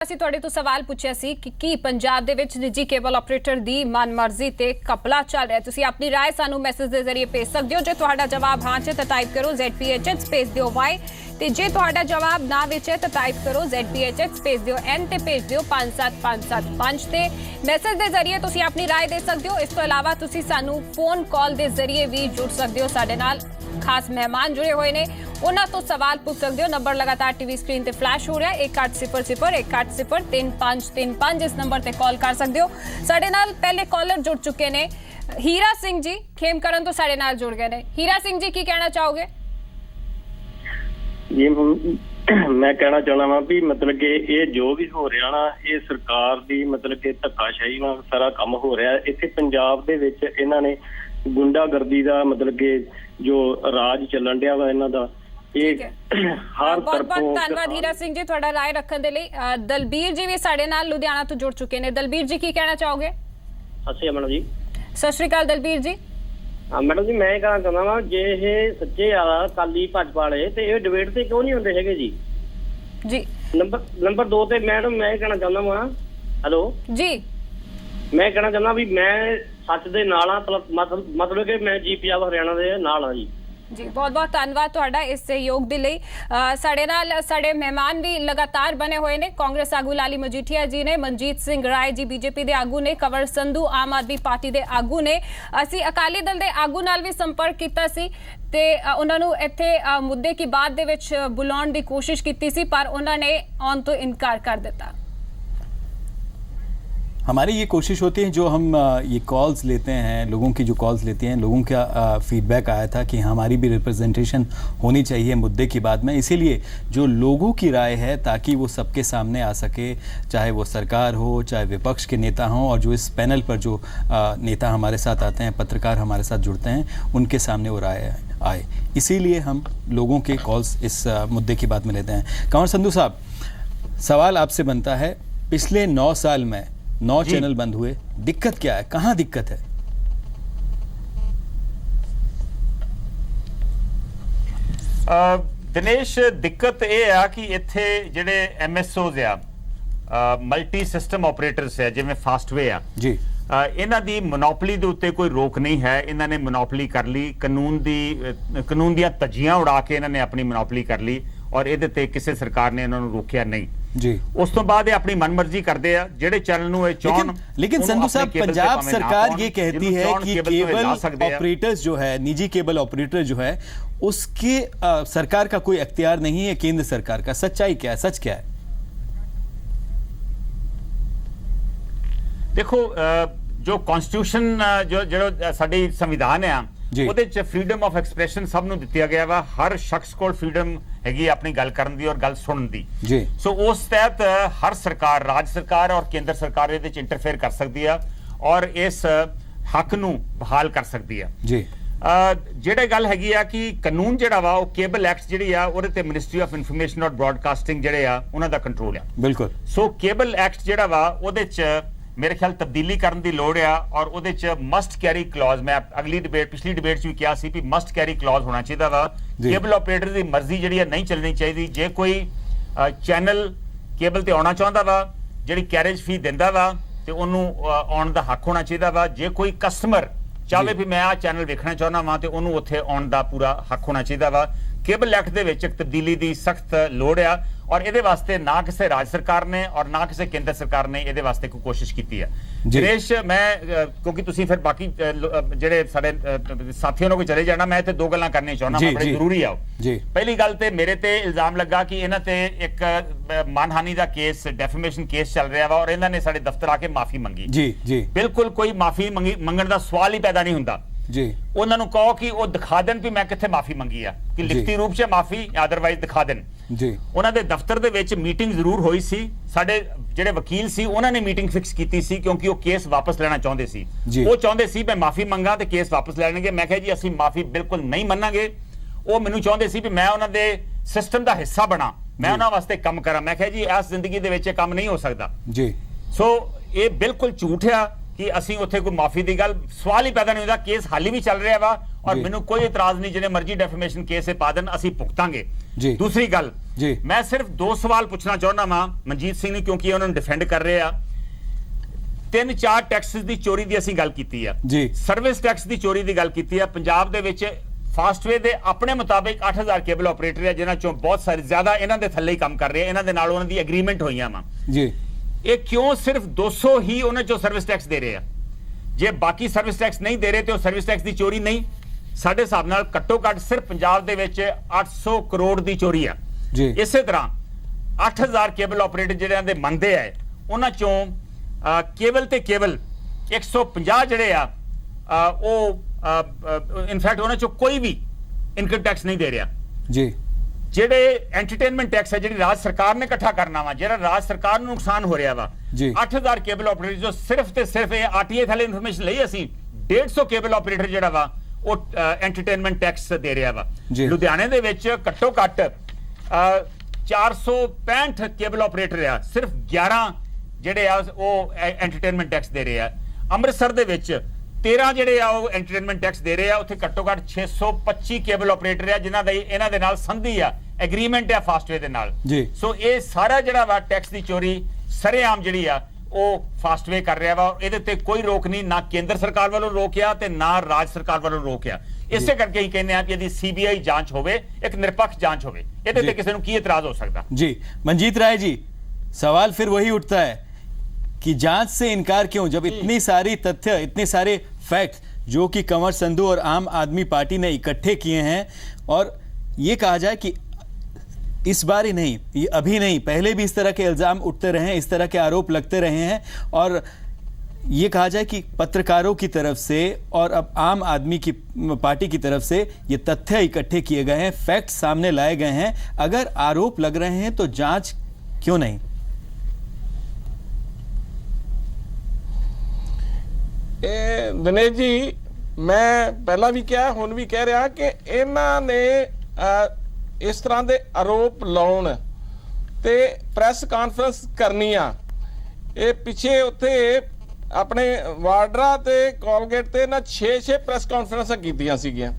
ਅਸੀਂ ਤੁਹਾਡੇ ਤੋਂ ਸਵਾਲ ਪੁੱਛਿਆ ਸੀ ਕਿ ਕੀ ਪੰਜਾਬ ਦੇ ਵਿੱਚ ਨਿੱਜੀ ਕੇਬਲ ਆਪਰੇਟਰ ਦੀ ਮਨਮਰਜ਼ੀ ਤੇ ਘਪਲਾ ਚੱਲ ਰਿਹਾ। ਤੁਸੀਂ ਆਪਣੀ ਰਾਏ ਸਾਨੂੰ ਮੈਸੇਜ ਦੇ ਜ਼ਰੀਏ ਭੇਜ ਸਕਦੇ ਹੋ। ਜੇ ਤੁਹਾਡਾ ਜਵਾਬ ਹਾਂ ਹੈ ਤਾਂ ਟਾਈਪ ਕਰੋ ZPHH ਸਪੇਸ ਦਿਓ Y ਤੇ ਜੇ ਤੁਹਾਡਾ ਜਵਾਬ ਨਾ ਵਿੱਚ ਹੈ ਤਾਂ ਟਾਈਪ ਕਰੋ ZPHH ਸਪੇਸ ਦਿਓ N ਤੇ ਭੇਜ ਦਿਓ 57575 ਤੇ ਮੈਸੇਜ ਦੇ ਜ਼ਰੀਏ ਤੁਸੀਂ ਆਪਣੀ ਰਾਏ ਦੇ ਸਕਦੇ ਹੋ। ਇਸ ਤੋਂ ਇਲਾਵਾ ਤੁਸੀਂ ਸਾਨੂੰ ਫੋਨ ਕਾਲ ਦੇ ਜ਼ਰੀਏ ਵੀ ਜੁੜ ਸਕਦੇ ਹੋ। ਸਾਡੇ ਨਾਲ ਖਾਸ ਮਹਿਮਾਨ ਜੁੜੇ ਹੋਏ ਨੇ, ਉਹਨਾਂ ਤੋਂ ਸਵਾਲ ਪੁੱਛ ਸਕਦੇ ਹੋ। ਨੰਬਰ ਲਗਾਤਾਰ ਟੀਵੀ ਸਕਰੀਨ ਤੇ ਫਲੈਸ਼ ਹੋ ਰਿਹਾ 1800 ਇਸ ਨੰਬਰ ਤੇ ਕਾਲ ਕਰ ਸਕਦੇ ਹੋ। ਸਾਡੇ ਨਾਲ ਪਹਿਲੇ ਕਾਲਰ ਜੁੜ ਚੁੱਕੇ ਨੇ ਹੀਰਾ ਸਿੰਘ ਜੀ ਖੇਮਕਰਨ ਤੋਂ ਸਾਡੇ ਨਾਲ ਜੁੜ ਗਏ ਨੇ। ਹੀਰਾ ਸਿੰਘ ਜੀ ਕੀ ਕਹਿਣਾ ਚਾਹੋਗੇ? ਜੀ मैं कहना चाहना वा भी मतलब कि ये जो भी हो रहा ना ये सरकार दी मतलब कि धक्काशाही नाल सारा काम हो रहा है। इत्थे पंजाब दे विच इन्हां ने गुंडागर्दी दा मतलब कि जो राज ਚੱਲਣ ਡਿਆ ਵਾ ਇਹਨਾਂ ਦਾ ਇਹ ਹਰ ਤਰਫੋਂ। ਬਹੁਤ ਧੰਨਵਾਦ ਹੀਰਾ ਸਿੰਘ ਜੀ ਤੁਹਾਡਾ ਰਾਏ ਰੱਖਣ ਦੇ ਲਈ। ਦਲਬੀਰ ਜੀ ਵੀ ਸਾਡੇ ਨਾਲ ਲੁਧਿਆਣਾ ਤੋਂ ਜੁੜ ਚੁੱਕੇ ਨੇ। ਦਲਬੀਰ ਜੀ ਕੀ ਕਹਿਣਾ ਚਾਹੋਗੇ? ਸਤਿ ਸ਼੍ਰੀ ਅਕਾਲ ਜੀ। ਸਤਿ ਸ਼੍ਰੀ ਅਕਾਲ ਦਲਬੀਰ ਜੀ। ਹਾਂ ਮੈਡਮ ਜੀ, ਮੈਂ ਕਹਿਣਾ ਚਾਹੁੰਦਾ ਵਾਂ ਜੇ ਇਹ ਸੱਚੇ ਆ ਅਕਾਲੀ ਭਾਜਪਾ ਵਾਲੇ ਤੇ ਇਹ ਡਿਬੇਟ ਤੇ ਕਿਉਂ ਨਹੀਂ ਹੁੰਦੇ ਹੈਗੇ ਜੀ? ਜੀ ਨੰਬਰ 2 ਤੇ ਮੈਡਮ ਮੈਂ ਕਹਿਣਾ ਚਾਹੁੰਦਾ ਵਾਂ, ਹੈਲੋ ਜੀ, ਮੈਂ ਕਹਿਣਾ ਚਾਹੁੰਦਾ ਵੀ ਮੈਂ ਸੱਚ ਦੇ ਨਾਲ ਆ, ਮਤਲਬ ਕਿ ਮੈਂ ਪੰਜਾਬ ਹਰਿਆਣਾ ਦੇ ਨਾਲ ਆ ਜੀ। ਜੀ ਬਹੁਤ ਬਹੁਤ ਧੰਨਵਾਦ ਤੁਹਾਡਾ ਇਸ ਸਹਿਯੋਗ ਦੇ ਲਈ। ਸਾਡੇ ਨਾਲ ਸਾਡੇ ਮਹਿਮਾਨ ਵੀ ਲਗਾਤਾਰ ਬਣੇ ਹੋਏ ਨੇ। ਕਾਂਗਰਸ ਆਗੂ ਲਾਲੀ ਮਜੀਠੀਆ ਜੀ ਨੇ, ਮਨਜੀਤ ਸਿੰਘ ਰਾਏ ਜੀ ਬੀਜੇਪੀ ਦੇ ਆਗੂ ਨੇ, ਕੰਵਰ ਸੰਧੂ ਆਮ ਆਦਮੀ ਪਾਰਟੀ ਦੇ ਆਗੂ ਨੇ। ਅਸੀਂ ਅਕਾਲੀ ਦਲ ਦੇ ਆਗੂ ਨਾਲ ਵੀ ਸੰਪਰਕ ਕੀਤਾ ਸੀ ਤੇ ਉਹਨਾਂ ਨੂੰ ਇੱਥੇ ਮੁੱਦੇ ਕੀ ਬਾਤ ਦੇ ਵਿੱਚ ਬੁਲਾਉਣ ਦੀ ਕੋਸ਼ਿਸ਼ ਕੀਤੀ ਸੀ ਪਰ ਉਹਨਾਂ ਨੇ ਆਉਣ ਤੋਂ ਇਨਕਾਰ ਕਰ ਦਿੱਤਾ। हमारी ये कोशिश होती है जो हम ये कॉल्स लेते हैं, लोगों की जो कॉल्स लेते हैं, लोगों का फीडबैक आया था कि हमारी भी रिप्रेजेंटेशन होनी चाहिए मुद्दे की बात में। इसीलिए जो लोगों की राय है ताकि वो सबके सामने आ सके, चाहे वो सरकार हो चाहे विपक्ष के नेता हों, और जो इस पैनल पर जो नेता हमारे साथ आते हैं, पत्रकार हमारे साथ जुड़ते हैं, उनके सामने वो राय आए। इसीलिए हम लोगों के कॉल्स इस मुद्दे की बात में लेते हैं। कंवर संधू साहब, सवाल आपसे बनता है, पिछले 9 साल में 9 चैनल बंद हुए, दिक्कत क्या है, कहाँ दिक्कत है? दिनेश, दिक्कत ये है कि इत्थे जिहड़े MSOs आ, मल्टी सिस्टम ऑपरेटर्स है जिवें फास्टवे आ जी, इन्हां दी मोनोपली दे उत्ते कोई रोक नहीं है। इन्हां ने मोनोपली कर ली, कानून दियां तजियां उड़ा के इन्हां ने अपनी मोनोपली कर ली और इहदे ते किसी सरकार ने इन्हां नूं रोकिया नहीं जी। उस तो बाद अपनी मनमर्जी करते हैं जेडे चैनल नूं चाहण। लेकिन संधू साहब, पंजाब सरकार ये कहती है कि केबल ऑपरेटर्स जो है, निजी केबल ऑपरेटर जो है, उसके सरकार का कोई अख्तियार नहीं है, केंद्र सरकार का। सच्चाई क्या है, सच क्या है? देखो, जो कॉन्स्टिट्यूशन जो साडी संविधान है ਉਹਦੇ ਚ ਫਰੀडम ਆਫ ਐਕਸਪ੍ਰੈਸ਼ਨ ਸਭ ਨੂੰ ਦਿੱਤਾ ਗਿਆ ਵਾ। ਹਰ ਸ਼ਖਸ ਕੋਲ ਫਰੀडम ਹੈਗੀ ਆਪਣੀ ਗੱਲ ਕਰਨ ਦੀ ਔਰ ਗੱਲ ਸੁਣਨ ਦੀ ਜੀ। ਸੋ ਉਸ ਤਹਿਤ ਹਰ ਸਰਕਾਰ, ਰਾਜ ਸਰਕਾਰ ਔਰ ਕੇਂਦਰ ਸਰਕਾਰ ਇਹਦੇ ਚ ਇੰਟਰਫੇਅਰ ਕਰ ਸਕਦੀ ਆ ਔਰ ਇਸ ਹੱਕ ਨੂੰ ਬਹਾਲ ਕਰ ਸਕਦੀ ਆ ਜੀ। ਜਿਹੜੇ ਗੱਲ ਹੈਗੀ ਆ ਕਿ ਕਾਨੂੰਨ ਜਿਹੜਾ ਵਾ ਉਹ ਕੇਬਲ ਐਕਟ ਜਿਹੜੀ ਆ ਉਹਦੇ ਤੇ ਮਿਨਿਸਟਰੀ ਆਫ ਇਨਫੋਰਮੇਸ਼ਨ ਔਰ ਬ੍ਰੌਡਕਾਸਟਿੰਗ ਜਿਹੜੇ ਆ ਉਹਨਾਂ ਦਾ ਕੰਟਰੋਲ ਆ। ਬਿਲਕੁਲ। ਸੋ ਕੇਬਲ ਐਕਟ ਜਿਹੜਾ ਵਾ ਉਹਦੇ ਚ मेरे ख्याल तब्दीली करने की लोड़ आ और ਉਹਦੇ ਚ मस्ट कैरी क्लॉज, मैं अगली डिबेट पिछली डिबेट च भी किया सी भी मस्ट कैरी क्लॉज होना चाहिए वा। केबल ऑपरेटर की मर्जी जी नहीं चलनी चाहिए। जे कोई चैनल केबल ते आना चाहता वा, जी कैरेज फी देंदा वा ते उन्होंने आने का हक होना चाहिए वा। जे कोई कस्टमर चाहे भी मैं आ चैनल वेखना चाहना वा तो उन्होंने उत्थे आने का पूरा हक होना चाहिए वा। केबल एक्ट दे विच तब्दीली की सख्त लोड़ आ और ये वास्ते ना किसी राज सरकार ने और ना किसी केंद्र सरकार ने ये वास्ते कोई कोशिश की है। दिनेश, मैं क्योंकि तुसीं फिर बाकी जेडे साडे साथियों को चले जाना, मैं इत्थे 2 गल्लां करनी चाहुंदा, बड़ी जरूरी आ। पहली गल ते मेरे ते इल्जाम लगा कि इन्हां ते एक मानहानि दा केस, डेफेमेशन केस चल रहा वा और इन्हां ने साडे दफ्तर आके माफी मंगी जी जी। बिल्कुल कोई माफी मंगण दा सवाल ही पैदा नहीं हुंदा जी। उन्होंने कहो कि वो दिखा देन भी मैं कित्थे माफी मंगी है, कि लिखती रूप से माफी अदरवाइज दिखा देन जी। उन्होंने दफ्तर दे विच मीटिंग जरूर हुई सी, साडे जेडे वकील सी उन्होंने मीटिंग फिक्स की सी क्योंकि वो केस वापस लेना चाहते सी। वो चाहते सी मैं माफी मंगा तो केस वापस लैणगे। मैं कहा जी असीं माफी बिल्कुल नहीं मन्नांगे। वो मैनूं चाहते सी भी मैं उन्हां दे सिस्टम का हिस्सा बना, मैं उन्हां वास्ते काम करा। मैं कहा जी इस जिंदगी दे विच काम नहीं हो सकता जी। सो ये बिल्कुल झूठ है कि असीं उत्थे कोई माफी की गल, सवाल ही पैदा नहीं होता। केस हाली भी चल रहा वा और मैनूं कोई इतराज नहीं, जिन्हें मर्जी डेफेमेशन केस पा देन, असीं भुगतांगे। दूसरी गल ਜੀ ਮੈਂ ਸਿਰਫ 2 ਸਵਾਲ ਪੁੱਛਣਾ ਚਾਹੁੰਦਾ ਵਾਂ ਮਨਜੀਤ ਸਿੰਘ ਨੇ, ਕਿਉਂਕਿ ਉਹਨਾਂ ਨੂੰ ਡਿਫੈਂਡ ਕਰ ਰਹੇ ਆ। 3-4 ਟੈਕਸਿਸ ਦੀ ਚੋਰੀ ਦੀ ਅਸੀਂ ਗੱਲ ਕੀਤੀ ਆ ਜੀ, ਸਰਵਿਸ ਟੈਕਸ ਦੀ ਚੋਰੀ ਦੀ ਗੱਲ ਕੀਤੀ ਆ। ਪੰਜਾਬ ਦੇ ਵਿੱਚ ਫਾਸਟਵੇ ਦੇ ਆਪਣੇ ਮੁਤਾਬਿਕ 8000 ਕੇਬਲ ਆਪਰੇਟਰ ਹੈ, ਜਿਨ੍ਹਾਂ ਚੋਂ ਬਹੁਤ ਸਾਰੇ ਜ਼ਿਆਦਾ ਇਹਨਾਂ ਦੇ ਥੱਲੇ ਹੀ ਕੰਮ ਕਰ ਰਹੇ ਆ, ਇਹਨਾਂ ਦੇ ਨਾਲ ਉਹਨਾਂ ਦੀ ਐਗਰੀਮੈਂਟ ਹੋਈਆਂ ਵਾ ਜੀ। ਇਹ ਕਿਉਂ ਸਿਰਫ 200 ਹੀ ਉਹਨਾਂ ਚੋਂ ਸਰਵਿਸ ਟੈਕਸ ਦੇ ਰਹੇ ਆ? ਜੇ ਬਾਕੀ ਸਰਵਿਸ ਟੈਕਸ ਨਹੀਂ ਦੇ ਰਹੇ ਤੇ ਉਹ ਸਰਵਿਸ ਟੈਕਸ ਦੀ ਚੋਰੀ ਨਹੀਂ? ਸਾਡੇ ਹਿਸਾਬ ਨਾਲ ਘੱਟੋ ਘੱਟ ਸਿਰਫ ਪੰਜਾਬ ਦੇ ਵਿੱਚ 800 ਕਰੋੜ ਦੀ ਚੋਰੀ ਆ ਜੀ। ਇਸੇ ਤਰ੍ਹਾਂ 8000 ਕੇਬਲ ਆਪਰੇਟਰ ਜਿਹੜਿਆਂ ਦੇ ਮੰਨਦੇ ਆ, ਉਹਨਾਂ ਚੋਂ ਕੇਬਲ ਤੇ ਕੇਬਲ 150 ਜਿਹੜੇ ਆ ਉਹ ਇਨਫੈਕਟ ਉਹਨਾਂ ਚੋਂ ਕੋਈ ਵੀ ਇਨਕਮ ਟੈਕਸ ਨਹੀਂ ਦੇ ਰਿਹਾ ਜੀ। ਜਿਹੜੇ ਐਂਟਰਟੇਨਮੈਂਟ ਟੈਕਸ ਹੈ ਜਿਹੜੀ ਰਾਜ ਸਰਕਾਰ ਨੇ ਇਕੱਠਾ ਕਰਨਾ ਵਾ, ਜਿਹੜਾ ਰਾਜ ਸਰਕਾਰ ਨੂੰ ਨੁਕਸਾਨ ਹੋ ਰਿਹਾ ਵਾ, 8000 ਕੇਬਲ ਆਪਰੇਟਰ ਜੋ ਸਿਰਫ ਤੇ ਸਿਰਫ ਇਹ ਆਰਟੀਏ ਥੱਲੇ ਇਨਫੋਰਮੇਸ਼ਨ ਲਈ ਅਸੀਂ 150 ਕੇਬਲ ਆਪਰੇਟਰ ਜਿਹੜਾ ਵਾ ਉਹ ਐਂਟਰਟੇਨਮੈਂਟ ਟੈਕਸ ਦੇ ਰਿਹਾ ਵਾ। ਲੁਧਿਆਣੇ ਦੇ ਵਿੱਚ ਘੱਟੋ ਘੱਟ 465 ਕੇਬਲ ਆਪਰੇਟਰ ਆ, ਸਿਰਫ 11 ਜਿਹੜੇ ਆ ਉਹ ਐਂਟਰਟੇਨਮੈਂਟ ਟੈਕਸ ਦੇ ਰਹੇ ਆ। ਅੰਮ੍ਰਿਤਸਰ ਦੇ ਵਿੱਚ 13 ਜਿਹੜੇ ਆ ਉਹ ਐਂਟਰਟੇਨਮੈਂਟ ਟੈਕਸ ਦੇ ਰਹੇ ਆ। ਉੱਥੇ ਘੱਟੋ ਘੱਟ 625 ਕੇਬਲ ਆਪਰੇਟਰ ਆ ਜਿਨ੍ਹਾਂ ਦਾ ਇਹਨਾਂ ਦੇ ਨਾਲ ਸੰਧੀ ਆ, ਐਗਰੀਮੈਂਟ ਆ ਫਾਸਟਵੇ ਦੇ ਨਾਲ। ਸੋ ਇਹ ਸਾਰਾ ਜਿਹੜਾ ਵਾ ਟੈਕਸ ਦੀ ਚੋਰੀ ਸਰੇਆਮ ਜਿਹੜੀ ਆ ਉਹ ਫਾਸਟਵੇ ਕਰ ਰਿਹਾ ਵਾ। ਇਹਦੇ ਤੇ ਕੋਈ ਰੋਕ ਨਹੀਂ, ਨਾ ਕੇਂਦਰ ਸਰਕਾਰ ਵੱਲੋਂ ਰੋਕਿਆ ਤੇ ਨਾ ਰਾਜ ਸਰਕਾਰ ਵੱਲੋਂ ਰੋਕਿਆ। ਇਸੇ ਕਰਕੇ ਹੀ ਕਹਿੰਦੇ ਆ ਕਿ ਇਹਦੀ ਸੀਬੀਆਈ ਜਾਂਚ ਹੋਵੇ, ਇੱਕ ਨਿਰਪੱਖ ਜਾਂਚ ਹੋਵੇ। ਇਹਦੇ ਤੇ ਕਿਸੇ ਨੂੰ ਕੀ ਇਤਰਾਜ਼ ਹੋ ਸਕਦਾ? जी मनजीत राय जी, सवाल फिर वही उठता है कि जांच से इनकार क्यों, जब इतनी सारी तथ्य, इतने सारे फैक्ट जो कि कंवर संधू और आम आदमी पार्टी ने इकट्ठे किए हैं, और ये कहा जाए कि इस बार ही नहीं, ये अभी नहीं, पहले भी इस तरह के इल्जाम उठते रहे हैं, इस तरह के आरोप लगते रहे हैं, और ये कहा जाए कि पत्रकारों की तरफ से और अब आम आदमी की पार्टी की तरफ से ये तथ्य इकट्ठे किए गए हैं, फैक्ट सामने लाए गए हैं। अगर आरोप लग रहे हैं तो जांच क्यों नहीं? दिनेश जी, मैं पहला भी कहा, हुण भी कह रहा कि इन्हां ने इस तरह के आरोप लाउण ते प्रैस कॉन्फ्रेंस करनी आ। ये पिछे उत्थे अपने वार्डरा ते कोलगेट ते ना 6 प्रैस कॉन्फ्रेंस कीतियां सीगियां,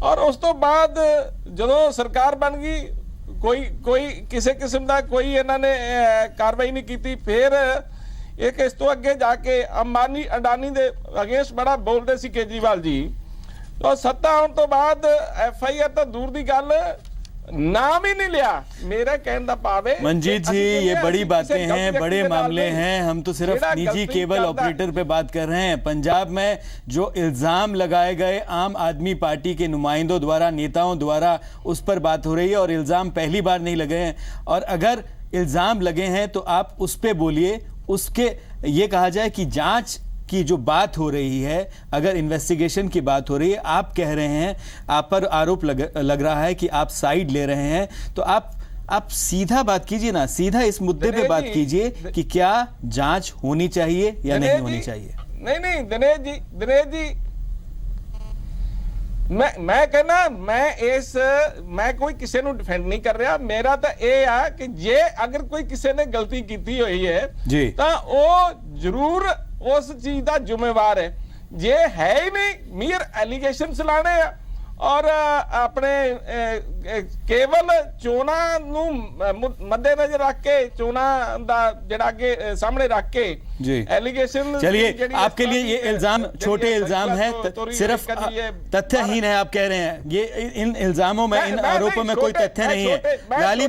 और उस तो बाद जदों सरकार बन गई कोई किसी किस्म का कोई इन्होंने कार्रवाई नहीं की। फिर एक इस तो अगे जाके अंबानी अडानी दे अगेंस्ट बड़ा बोलते सी केजरीवाल जी, तो सत्ता आने तो बाद FIR तो दूर की गल, नाम ही नहीं लिया। मेरा कहने का भाव है मनजीत जी, ये बड़ी बातें हैं, बड़े मामले हैं, हम तो सिर्फ निजी केबल ऑपरेटर पे बात कर रहे हैं। पंजाब में जो इल्जाम लगाए गए आम आदमी पार्टी के नुमाइंदों द्वारा, नेताओं द्वारा, उस पर बात हो रही है, और इल्जाम पहली बार नहीं लगे हैं। और अगर इल्जाम लगे हैं तो आप उस पे बोलिए। उसके ये कहा जाए कि जांच की जो बात हो रही है, अगर इन्वेस्टिगेशन की बात हो रही है, आप कह रहे हैं, आप पर आरोप लग रहा है कि आप साइड ले रहे हैं, तो आप सीधा बात कीजिए ना, सीधा इस मुद्दे पे बात कीजिए कि क्या जांच होनी चाहिए या नहीं होनी चाहिए। नहीं दिनेश जी, मैं कहना, मैं कोई किसी को डिफेंड नहीं कर रहा। मेरा तो यह है कि जे अगर कोई किसी ने गलती की हुई है तो वो जरूर उस चीज का जिम्मेवार है। जे है ही नहीं, मीर एलिगेशन लाने और अपने केवल चोणा मद्देनजर रख के, चोणा दा जड़ा के सामने रख के एलिगेशन। चलिए, आपके लिए ये इल्जाम छोटे इल्जाम है, सिर्फ तथ्यहीन है, आप कह रहे हैं। ये इन इल्जामों में, इन आरोपों में कोई तथ्य नहीं है। लाली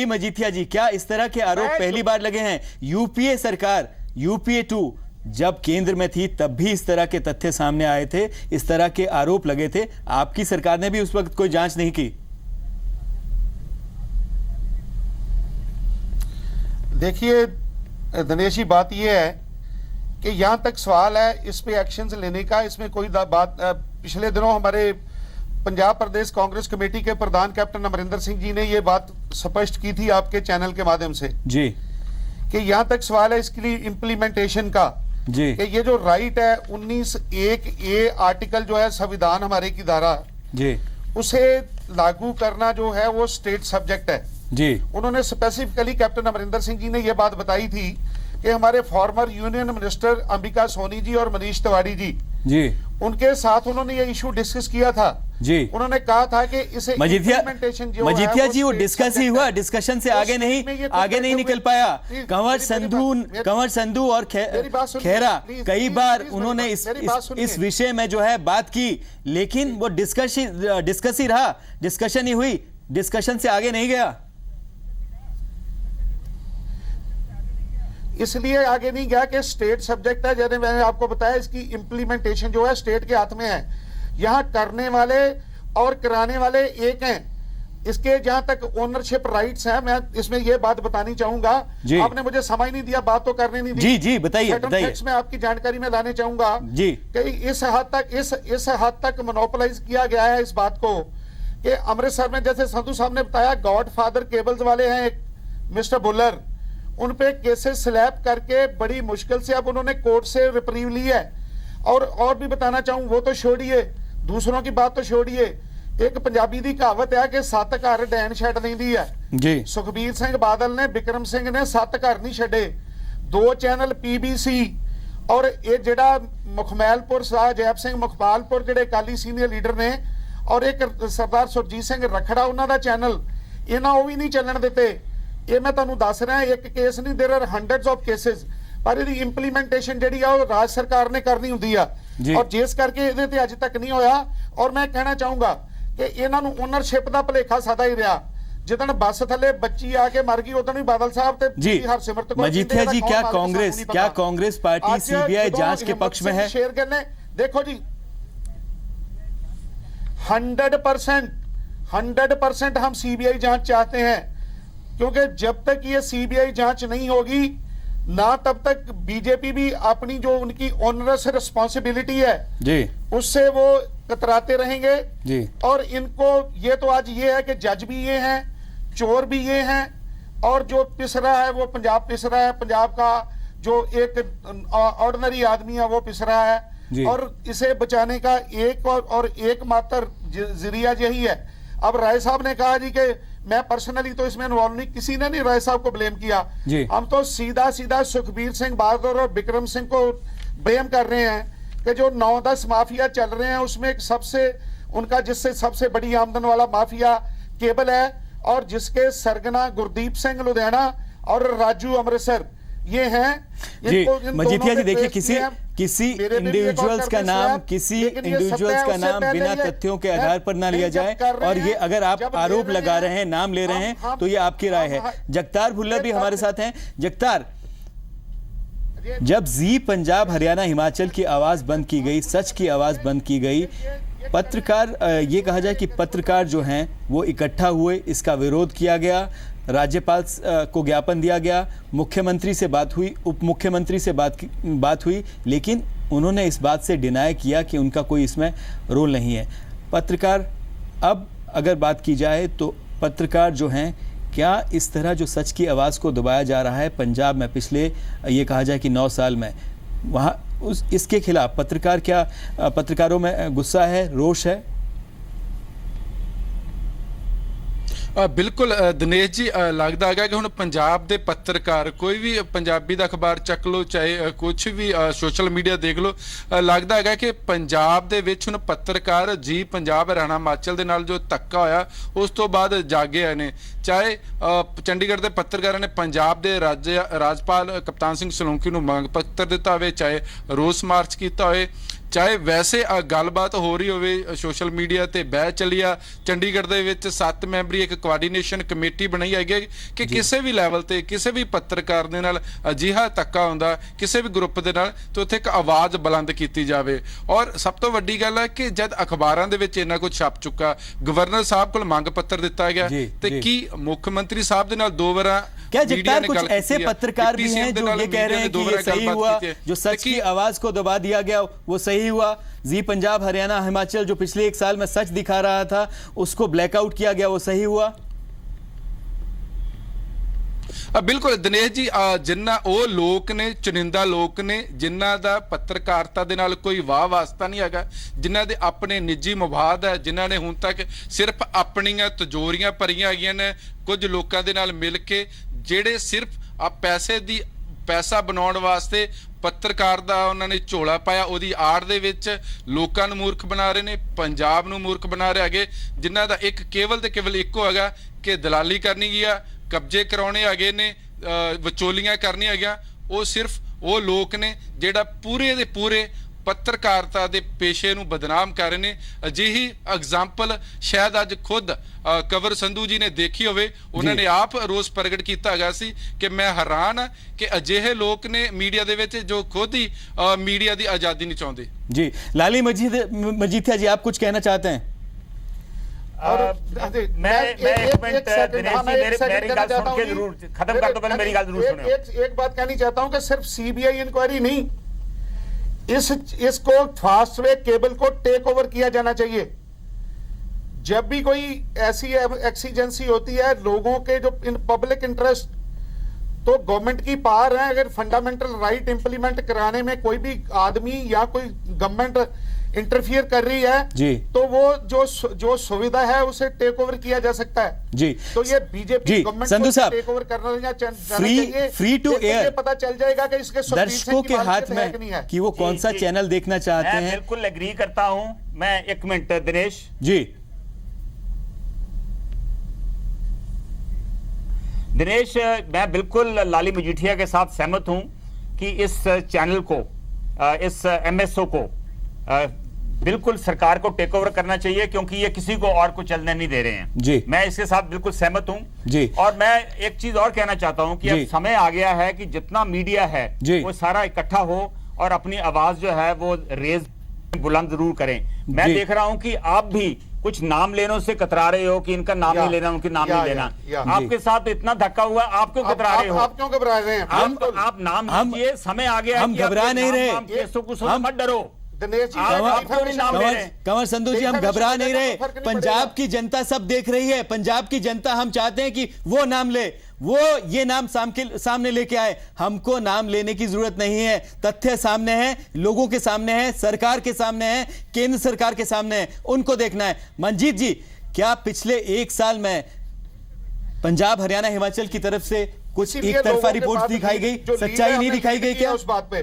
मजीठिया जी, क्या इस तरह के आरोप पहली बार लगे हैं? यूपीए सरकार, यूपीए 2 जब केंद्र में थी तब भी इस तरह के तथ्य सामने आए थे, इस तरह के आरोप लगे थे। आपकी सरकार ने भी उस वक्त कोई जांच नहीं की। देखिए दिनेश जी, बात यह है कि यहां तक सवाल है इस पे एक्शंस लेने का, इसमें कोई बात। पिछले दिनों हमारे पंजाब प्रदेश कांग्रेस कमेटी के प्रधान कैप्टन अमरिंदर सिंह जी ने यह बात स्पष्ट की थी आपके चैनल के माध्यम से जी, कि यहां तक सवाल है इसके लिए इंप्लीमेंटेशन का जी, कि ये जो राइट है 19(1)(a) आर्टिकल जो है संविधान हमारे की धारा जी, उसे लागू करना जो है वो स्टेट सब्जेक्ट है जी। उन्होंने स्पेसिफिकली कैप्टन अमरिंदर सिंह जी ने यह बात बताई थी कि हमारे former union minister Ambika Soni ji और मनीष तिवारी जी जी, उनके साथ उन्होंने ये इशू डिस्कस किया था जी। उन्होंने कहा था कि इसे मजीठिया जी वो डिस्कस ही हुआ, डिस्कशन से आगे नहीं निकल पाया। कंवर संधू और खेरा कई बार उन्होंने इस विषय में जो है बात की, लेकिन वो डिस्कस ही रहा, डिस्कशन ही हुई, डिस्कशन से आगे नहीं गया। इसलिए आगे नहीं गया कि स्टेट सब्जेक्ट है, जैसे मैंने आपको बताया इसकी इंप्लीमेंटेशन जो है स्टेट के हाथ में है। यहाँ करने वाले और कराने वाले एक हैं। इसके जहां तक ओनरशिप राइट्स हैं, मैं इसमें यह बात बतानी चाहूंगा, आपने मुझे समय नहीं दिया, बात तो करने नहीं दी। जी बताइए। मैं आपकी जानकारी में लाने चाहूंगा जी कि इस हद तक मोनोपोलाइज किया गया है इस बात को कि अमृतसर में, जैसे संधू साहब ने बताया, गॉडफादर केबल्स वाले हैं एक मिस्टर बुलर, उन पे केसेस स्लैप करके बड़ी मुश्किल से अब उन्होंने कोर्ट से रिप्रीव ली है। और भी बताना चाहूं, वो तो छोड़िए, दूसरों की बात तो छोड़िए, एक पंजाबी दी कहावत है कि 7 घर डैन छड़ नहीं है जी। सुखबीर सिंह बादल ने, बिक्रम सिंह ने 7 घर नहीं छड़े। 2 चैनल PBC और ये जेड़ा मुखमैलपुर शाह जैब सिंह मुखपालपुर जेड़े अकाली सीनियर लीडर ने, और एक सरदार सुरजीत सिंह रखड़ा उन्हों का चैनल, इन्हें वो भी नहीं चलन देते। ये मैं तुहानू दस रहा, एक केस नहीं, there are hundreds of cases, पर इहदी इंप्लीमेंटेशन जिहड़ी आ वो राज सरकार ने करनी हुंदी आ, और जिस करके इहदे ते अज तक नहीं होया। और मैं कहना चाहूंगा कि इन्हां नू ओनरशिप दा भुलेखा सदा ही रहा। जिदन बस थले बच्ची आके मर गई, उदन ही बादल साहब ते हरसिमरत कौर मजीठिया जी, क्या कांग्रेस पार्टी CBI जांच के पक्ष में है? शेर करने देखो जी, 100% हम CBI जांच चाहते हैं, क्योंकि जब तक ये CBI जांच नहीं होगी ना, तब तक बीजेपी भी अपनी जो उनकी ऑनरस रिस्पॉन्सिबिलिटी है जी, उससे वो कतराते रहेंगे जी। और इनको ये तो आज ये है कि जज भी ये हैं, चोर भी ये हैं, और जो पिस रहा है वो पंजाब पिस रहा है, पंजाब का जो एक ऑर्डिनरी आदमी है वो पिस रहा है, और इसे बचाने का एकमात्र जरिया यही है। अब राय साहब ने कहा जी कि मैं पर्सनली तो इसमें इन्वॉल्व नहीं, किसी ने नहीं राय साहब को ब्लेम किया, हम तो सीधा सुखबीर सिंह बादल और बिक्रम सिंह को ब्लेम कर रहे हैं कि जो 9-10 माफिया चल रहे हैं उसमें एक सबसे उनका जिससे सबसे बड़ी आमदन वाला माफिया केबल है, और जिसके सरगना गुरदीप सिंह लुधियाना और राजू अमृतसर ये हैं। मजीठिया जी देखिए, किसी इंडिविजुअल्स का नाम बिना तथ्यों के आधार पर ना लिया जाए, और ये अगर आप आरोप लगा रहे हैं, नाम ले रहे हैं, तो ये आपकी राय है। जगतार भुल्लर भी हमारे साथ हैं। जगतार, जब जी पंजाब हरियाणा हिमाचल की आवाज बंद की गई, सच की आवाज बंद की गई, पत्रकार, ये कहा जाए कि पत्रकार जो हैं वो इकट्ठा हुए, इसका विरोध किया गया, राज्यपाल को ज्ञापन दिया गया, मुख्यमंत्री से बात हुई, उप मुख्यमंत्री से बात हुई, लेकिन उन्होंने इस बात से डिनाई किया कि उनका कोई इसमें रोल नहीं है। पत्रकार, अब अगर बात की जाए तो पत्रकार जो हैं, क्या इस तरह जो सच की आवाज़ को दबाया जा रहा है पंजाब में पिछले ये कहा जाए कि 9 साल में, वहाँ इसके खिलाफ पत्रकारों में गुस्सा है, रोष है? बिल्कुल दिनेश जी, लगता है कि हुण पंजाब के पत्रकार, कोई भी पंजाबी का अखबार चक लो, चाहे कुछ भी सोशल मीडिया देख लो, लगता है कि पंजाब दे विच हुण पत्रकार जी पंजाब हरियाणा हिमाचल दे नाल जो धक्का होया उस तो बाद जागे ने। चाहे चंडीगढ़ के पत्रकारों ने पंजाब के राज्यपाल कप्तान सिंह सोलंकी नूं मंग पत्र दिता होवे, चाहे रोस मार्च किया होवे, चाहे वैसे गलबात हो रही हो सोशल मीडिया ते बह चली आ। चंडीगढ़ दे विच 7 मैंबरी एक कोआर्डीनेशन कमेटी बनाई है कि किसी भी लैवल ते किसी भी पत्रकार दे नाल अजिहा धक्का हुंदा, किसी भी ग्रुप दे नाल, तो उत्थे एक आवाज़ बुलंद की जाए। और सब तो वड्डी गल है कि जब अखबारां दे विच इन्ना कुछ छप चुका, गवर्नर साहब को मंग पत्र दिता गया, ते की मुख्यमंत्री साहब दे नाल 2 बार क्या जगतार कुछ ऐसे पत्रकार भी हैं जो ये कह रहे हैं कि ये सही हुआ, जो सच की आवाज को दबा दिया गया वो सही हुआ? जी पंजाब हरियाणा हिमाचल जो पिछले 1 साल में सच दिखा रहा था उसको ब्लैकआउट किया गया, वो सही हुआ? बिल्कुल दिनेश जी, जिन्ना वो लोग ने, चुनिंदा लोग ने, जिन्ना दा पत्रकारिता दे नाल कोई वाह वास्ता नहीं हैगा, जिन्ना दे अपने निजी मफाद है, जिन्ना ने हुण तक सिर्फ अपनियां तिजोरियां भरियां हैगियां ने कुछ लोकां दे नाल मिल के, जेड़े सिर्फ पैसे दी ਪੈਸਾ ਬਣਾਉਣ ਵਾਸਤੇ ਪੱਤਰਕਾਰ ਦਾ ਉਹਨਾਂ ਨੇ ਝੋਲਾ ਪਾਇਆ, ਉਹਦੀ ਆੜ ਦੇ ਵਿੱਚ ਲੋਕਾਂ ਨੂੰ ਮੂਰਖ ਬਣਾ ਰਹੇ ਨੇ, ਪੰਜਾਬ ਨੂੰ ਮੂਰਖ ਬਣਾ ਰਹੇ ਹੈਗੇ, ਜਿਨ੍ਹਾਂ ਦਾ ਇੱਕ ਕੇਵਲ ਤੇ ਕੇਵਲ ਇੱਕੋ ਹੈਗਾ ਕਿ ਦਲਾਲੀ ਕਰਨੀ ਗਿਆ, ਕਬਜ਼ੇ ਕਰਾਉਣੇ ਹੈਗੇ ਨੇ, ਵਿਚੋਲੀਆਂ ਕਰਨੀਆਂ ਹੈਗੀਆਂ। ਉਹ ਸਿਰਫ ਉਹ ਲੋਕ ਨੇ ਜਿਹੜਾ ਪੂਰੇ ਦੇ ਪੂਰੇ ਪੱਤਰਕਾਰਤਾ ਦੇ ਪੇਸ਼ੇ ਨੂੰ ਬਦਨਾਮ ਕਰ ਰਹੇ ਨੇ। ਅਜਿਹੀ ਐਗਜ਼ਾਮਪਲ ਸ਼ਾਇਦ ਅੱਜ ਖੁਦ ਕੰਵਰ ਸੰਧੂ ਜੀ ਨੇ ਦੇਖੀ ਹੋਵੇ, ਉਹਨਾਂ ਨੇ ਆਪ ਰੋਸ ਪ੍ਰਗਟ ਕੀਤਾ ਹੈਗਾ ਸੀ ਕਿ ਮੈਂ ਹੈਰਾਨ ਹਾਂ ਕਿ ਅਜਿਹੇ ਲੋਕ ਨੇ ਮੀਡੀਆ ਦੇ ਵਿੱਚ ਜੋ ਖੁਦ ਹੀ ਮੀਡੀਆ ਦੀ ਆਜ਼ਾਦੀ नहीं चाहते। जी, लाली मजीठिया जी, आप कुछ कहना चाहते हैं? मैं एक मिनट दिनेश जी, मेरी गल सुन के जरूर खत्म कर दो, पहले मेरी गल जरूर सुनो। एक बात कहनी चाहता हूं कि सिर्फ सीबीआई इंक्वायरी नहीं, इसको फास्ट वे केबल को टेक ओवर किया जाना चाहिए। जब भी कोई ऐसी एक्सीजेंसी होती है, लोगों के जो इन पब्लिक इंटरेस्ट, तो गवर्नमेंट की पावर है, अगर फंडामेंटल राइट इंप्लीमेंट कराने में कोई भी आदमी या कोई गवर्नमेंट इंटरफियर कर रही है जी, तो वो जो सुविधा है उसे टेक ओवर किया जा सकता है जी। तो ये बीजेपी गवर्नमेंट संधू साहब टेक ओवर करना फ्री टू एयर पता चल जाएगा कि इसके दर्शकों के हाथ में है कि वो कौन सा चैनल देखना चाहते हैं। बिल्कुल एग्री करता हूं मैं। एक मिनट दिनेश जी, दिनेश, मैं बिल्कुल लाली मजीठिया के साथ सहमत हूं कि इस चैनल को, इस एमएसओ को बिल्कुल सरकार को टेक ओवर करना चाहिए, क्योंकि ये किसी को और को चलने नहीं दे रहे हैं जी। मैं इसके साथ बिल्कुल सहमत हूं जी। और मैं एक चीज और कहना चाहता हूं कि अब समय आ गया है कि जितना मीडिया है वो सारा इकट्ठा हो और अपनी आवाज जो है वो रेज बुलंद जरूर करें। मैं देख रहा हूं कि आप भी कुछ नाम लेने से कतरा रहे हो कि इनका नाम नहीं लेना, उनके नाम नहीं लेना। आपके साथ इतना धक्का हुआ, आप क्यों कतरा रहे हो? आप क्यों घबरा रहे हैं? आप नाम लीजिए, समय आ गया। हम घबरा नहीं रहे, हम मत डरो। कंवर संधू जी, हम घबरा नहीं रहे। पंजाब की जनता सब देख रही है। पंजाब की जनता, हम चाहते हैं कि वो नाम ले, वो ये नाम सामने लेके आए। हमको नाम लेने की जरूरत नहीं है, तथ्य सामने है, लोगों के सामने है, सरकार के सामने है, केंद्र सरकार के सामने है, उनको देखना है। मंजीत जी, क्या पिछले एक साल में पंजाब, हरियाणा, हिमाचल की तरफ से कुछ एक तरफा रिपोर्ट दिखाई गई, सच्चाई नहीं दिखाई गई क्या उस बात पे?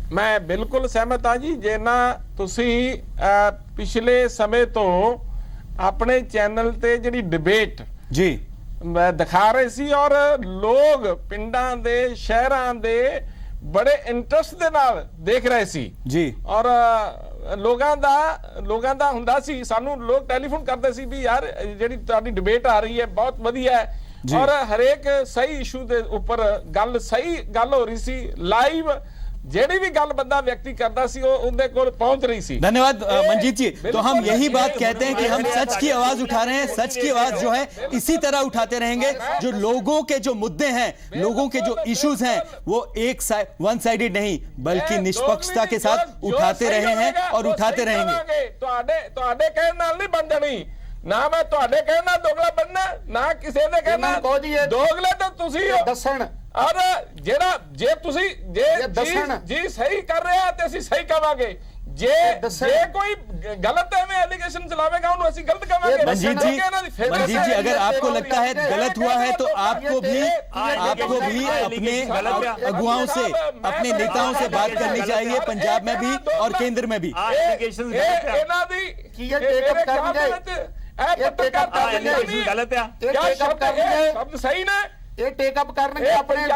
ਮੈਂ ਬਿਲਕੁਲ ਸਹਿਮਤ ਹਾਂ ਜੀ। ਜੇ ਨਾ ਤੁਸੀਂ ਪਿਛਲੇ ਸਮੇਂ ਤੋਂ ਆਪਣੇ ਚੈਨਲ ਤੇ ਜਿਹੜੀ ਡਿਬੇਟ ਜੀ ਦਿਖਾ ਰਹੇ ਸੀ ਔਰ ਲੋਕ ਪਿੰਡਾਂ ਦੇ, ਸ਼ਹਿਰਾਂ ਦੇ ਬੜੇ ਇੰਟਰਸਟ ਦੇ ਨਾਲ ਦੇਖ ਰਹੇ ਸੀ ਜੀ। ਔਰ ਲੋਕਾਂ ਦਾ ਹੁੰਦਾ ਸੀ, ਸਾਨੂੰ ਲੋਕ ਟੈਲੀਫੋਨ ਕਰਦੇ ਸੀ ਵੀ ਯਾਰ ਜਿਹੜੀ ਤੁਹਾਡੀ ਡਿਬੇਟ ਆ ਰਹੀ ਹੈ ਬਹੁਤ ਵਧੀਆ ਹੈ ਔਰ ਹਰੇਕ ਸਹੀ ਇਸ਼ੂ ਦੇ ਉੱਪਰ ਸਹੀ ਗੱਲ ਹੋ ਰਹੀ ਸੀ। ਲਾਈਵ जेड़ी भी गल बंदा व्यक्ति करता सी वो उनके कोल पहुंच रही सी। धन्यवाद मंजीत जी। तो हम यही बात कहते हैं कि हम सच की आवाज उठा रहे हैं, सच की आवाज जो है इसी तरह उठाते रहेंगे। जो लोगों के जो मुद्दे हैं, लोगों के जो इश्यूज हैं, वो वन साइडेड नहीं बल्कि निष्पक्षता के साथ उठाते रहे हैं और उठाते रहेंगे। ਤੁਹਾਡੇ ਕਹਿਣ ਨਾਲ ਨਹੀਂ ਬਣ ਜਾਣੀ, ਨਾ ਮੈਂ ਤੁਹਾਡੇ ਕਹਿਣ ਨਾਲ ਦੋਗਲਾ ਬਣਨਾ, ਨਾ ਕਿਸੇ ਦੇ ਕਹਿਣ ਨਾਲ ਦੋਗਲੇ ਤਾਂ ਤੁਸੀਂ ਹੋ। ਦੱਸਣ और जेड़ा जे तुसी जी सही कर रहे हैं ते ਅਸੀਂ ਸਹੀ ਕਵਾਂਗੇ, जे कोई गलत है में एलिगेशन चलावेगा उन्हें ਅਸੀਂ गलत कहेंगे। मंजीत जी, अगर आपको लगता है गलत हुआ है तो आपको भी अपने अगुवाओं से, अपने नेताओं से बात करनी चाहिए, पंजाब में भी और केंद्र में भी। शब्द सही ना ये टेकअप करने अपने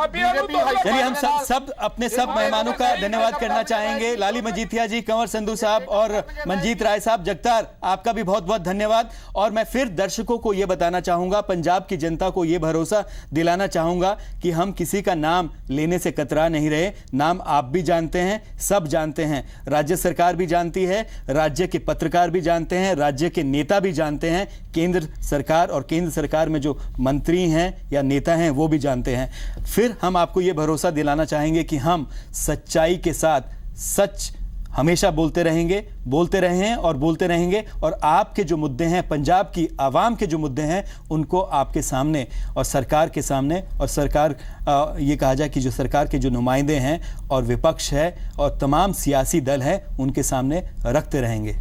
चलिए हम सब अपने सब मेहमानों का धन्यवाद करना चाहेंगे। लाली मजीठिया जी, कंवर संधू साहब और मंजीत राय साहब, जगतार आपका भी बहुत बहुत धन्यवाद। और मैं फिर दर्शकों को यह बताना चाहूंगा, पंजाब की जनता को यह भरोसा दिलाना चाहूंगा कि हम किसी का नाम लेने से कतरा नहीं रहे। नाम आप भी जानते हैं, सब जानते हैं, राज्य सरकार भी जानती है, राज्य के पत्रकार भी जानते हैं, राज्य के नेता भी जानते हैं, केंद्र सरकार और केंद्र सरकार में जो मंत्री हैं या नेता हैं वो भी जानते हैं। फिर हम आपको यह भरोसा दिलाना चाहेंगे कि हम सच्चाई के साथ सच हमेशा बोलते रहे हैं और बोलते रहेंगे। और आपके जो मुद्दे हैं, पंजाब की आवाम के जो मुद्दे हैं, उनको आपके सामने और सरकार के सामने, और सरकार ये कहा जाए कि जो सरकार के जो नुमाइंदे हैं और विपक्ष है और तमाम सियासी दल हैं, उनके सामने रखते रहेंगे।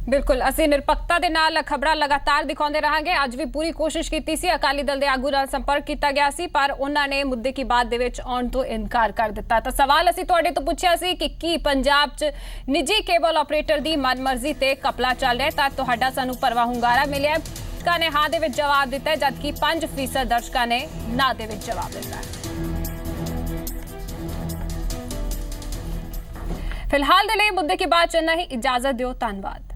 ਬਿਲਕੁਲ ਅਸੀਂ ਨਿਰਪੱਖਤਾ ਦੇ ਨਾਲ ਖਬਰਾਂ ਲਗਾਤਾਰ ਦਿਖਾਉਂਦੇ ਰਹਾਂਗੇ। ਅੱਜ ਵੀ ਪੂਰੀ ਕੋਸ਼ਿਸ਼ ਕੀਤੀ ਸੀ, ਅਕਾਲੀ ਦਲ ਦੇ ਆਗੂ ਨਾਲ ਸੰਪਰਕ ਕੀਤਾ ਗਿਆ ਸੀ, ਪਰ ਉਹਨਾਂ ਨੇ ਮੁੱਦੇ ਕੀ ਬਾਤ ਦੇ ਵਿੱਚ ਆਉਣ ਤੋਂ ਇਨਕਾਰ ਕਰ ਦਿੱਤਾ। ਤਾਂ ਸਵਾਲ ਅਸੀਂ ਤੁਹਾਡੇ ਤੋਂ ਪੁੱਛਿਆ ਸੀ ਕਿ ਕੀ ਪੰਜਾਬ 'ਚ ਨਿੱਜੀ ਕੇਬਲ ਆਪਰੇਟਰ ਦੀ ਮਨਮਰਜ਼ੀ ਤੇ ਘਪਲਾ ਚੱਲ ਰਿਹਾ, ਤਾਂ ਤੁਹਾਡਾ ਸਾਨੂੰ ਭਰਵਾਂ ਹੁੰਗਾਰਾ ਮਿਲਿਆ। ਦਰਸ਼ਕਾਂ ਨੇ ਹਾਂ ਦੇ ਵਿੱਚ ਜਵਾਬ ਦਿੱਤਾ ਹੈ, ਜਦਕਿ 5% ਦਰਸ਼ਕਾਂ ਨੇ ਨਾ ਦੇ ਵਿੱਚ ਜਵਾਬ ਦਿੱਤਾ ਹੈ। ਫਿਲਹਾਲ ਦੇ ਲਈ ਮੁੱਦੇ ਕੀ ਬਾਤ ਚ ਇੰਨਾ ਹੀ। ਇਜਾਜ਼ਤ ਦਿਓ, ਧੰਨਵਾਦ।